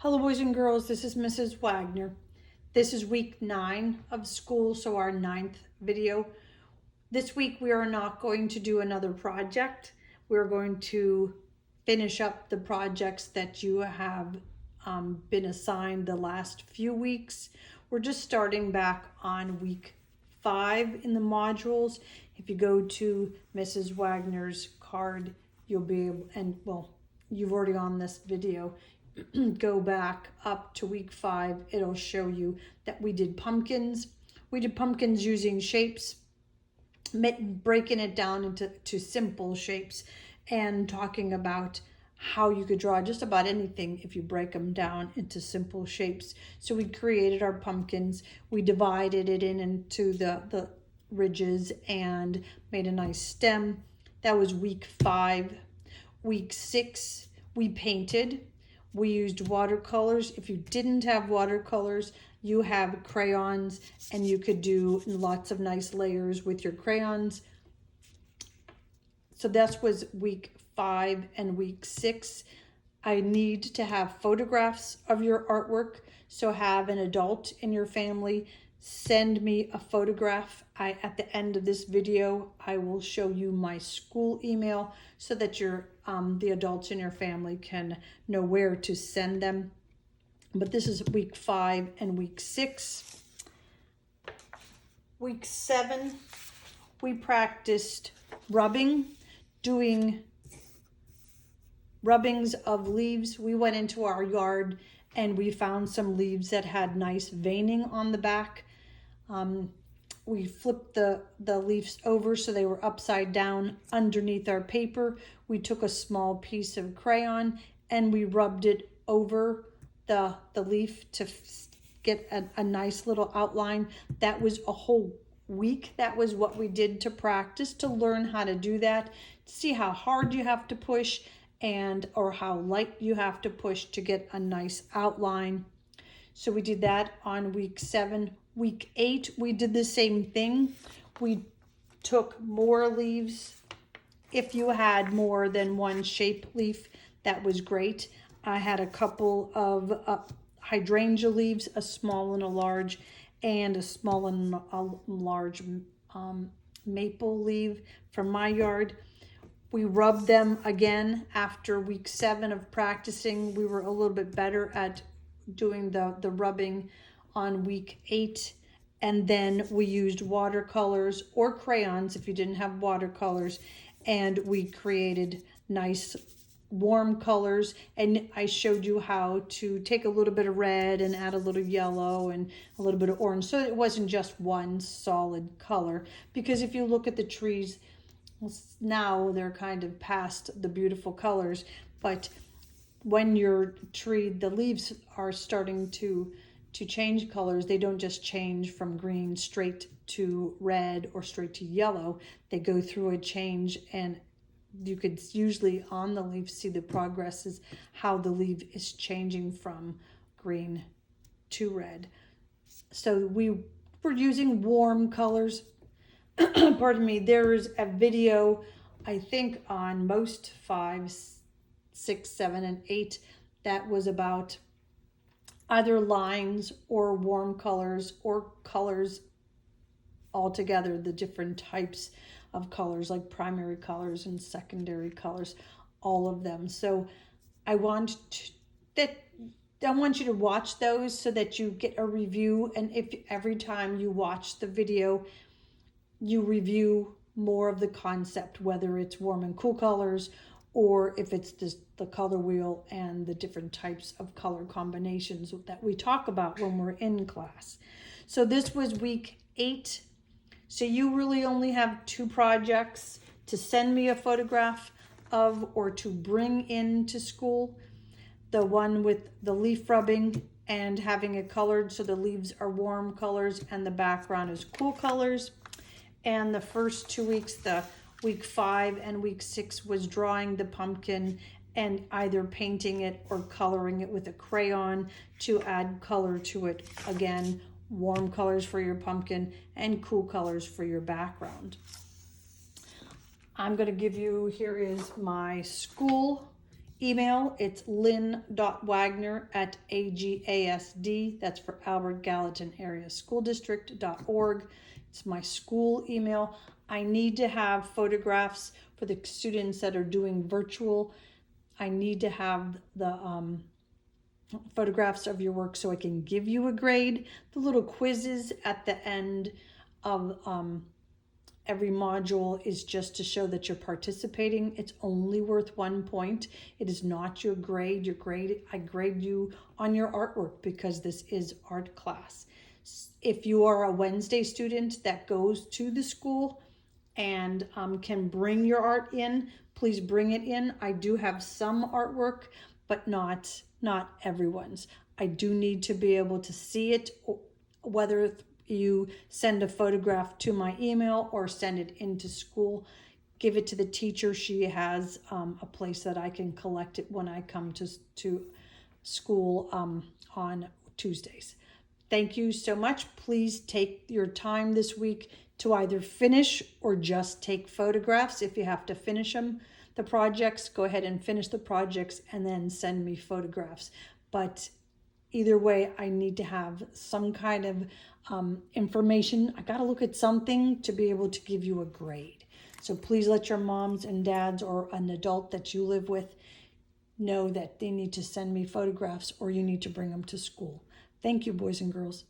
Hello boys and girls, this is Mrs. Wagner. This is week 9 of school, so our 9th video. This week we are not going to do another project. We're going to finish up the projects that you have been assigned the last few weeks. We're just starting back on week 5 in the modules. If you go to Mrs. Wagner's card, you'll be able, and well, you've already on this video, go back up to week 5, it'll show you that we did pumpkins. We did pumpkins using shapes, breaking it down into simple shapes and talking about how you could draw just about anything if you break them down into simple shapes. So we created our pumpkins, we divided it into the ridges and made a nice stem. That was week 5. Week 6, we painted. We used watercolors. If you didn't have watercolors, you have crayons and you could do lots of nice layers with your crayons. So that was week 5 and week 6. I need to have photographs of your artwork. So have an adult in your family send me a photograph. At the end of this video, I will show you my school email so that the adults in your family can know where to send them. But this is week 5 and week 6. Week 7, we practiced rubbing, doing rubbings of leaves. We went into our yard and we found some leaves that had nice veining on the back. We flipped the leaves over so they were upside down underneath our paper. We took a small piece of crayon and we rubbed it over the leaf to get a nice little outline. That was a whole week. That was what we did to practice, to learn how to do that, see how hard you have to push or how light you have to push to get a nice outline. So we did that on week 7. Week 8, we did the same thing. We took more leaves. If you had more than one shape leaf, that was great. I had a couple of hydrangea leaves, a small and a large, and a small and a large maple leaf from my yard. We rubbed them again after week 7 of practicing. We were a little bit better at doing the rubbing on week 8. And then we used watercolors or crayons if you didn't have watercolors. And we created nice warm colors. And I showed you how to take a little bit of red and add a little yellow and a little bit of orange. So it wasn't just one solid color. Because if you look at the trees, now they're kind of past the beautiful colors, but when your tree, the leaves are starting to change colors, they don't just change from green straight to red or straight to yellow. They go through a change, and you could usually on the leaf see the progress is how the leaf is changing from green to red. So we were using warm colors. Pardon me, there is a video, I think on most 5, 6, 7, and 8, that was about either lines or warm colors or colors altogether, the different types of colors like primary colors and secondary colors, all of them. So I want you to watch those so that you get a review, and if every time you watch the video you review more of the concept, whether it's warm and cool colors or if it's the color wheel and the different types of color combinations that we talk about when we're in class. So this was week 8. So you really only have 2 projects to send me a photograph of or to bring into school. The one with the leaf rubbing and having it colored so the leaves are warm colors and the background is cool colors. And the first 2 weeks, the week 5 and week 6, was drawing the pumpkin and either painting it or coloring it with a crayon to add color to it. Again, warm colors for your pumpkin and cool colors for your background. I'm going to give you, here is my school email, it's lynn.wagner@agasd, that's for Albert Gallatin Area School District.org. It's my school email. I need to have photographs for the students that are doing virtual. I need to have the photographs of your work so I can give you a grade. The little quizzes at the end of every module is just to show that you're participating. It's only worth 1 point. It is not your grade. I grade you on your artwork because this is art class. If you are a Wednesday student that goes to the school and can bring your art in, please bring it in. I do have some artwork, but not everyone's. I do need to be able to see it, whether you send a photograph to my email or send it into school. Give it to the teacher. She has a place that I can collect it when I come to school on Tuesdays. Thank you so much. Please take your time this week to either finish or just take photographs. If you have to finish the projects, go ahead and finish the projects and then send me photographs. But either way, I need to have some kind of information. I got to look at something to be able to give you a grade. So please let your moms and dads or an adult that you live with know that they need to send me photographs or you need to bring them to school. Thank you, boys and girls.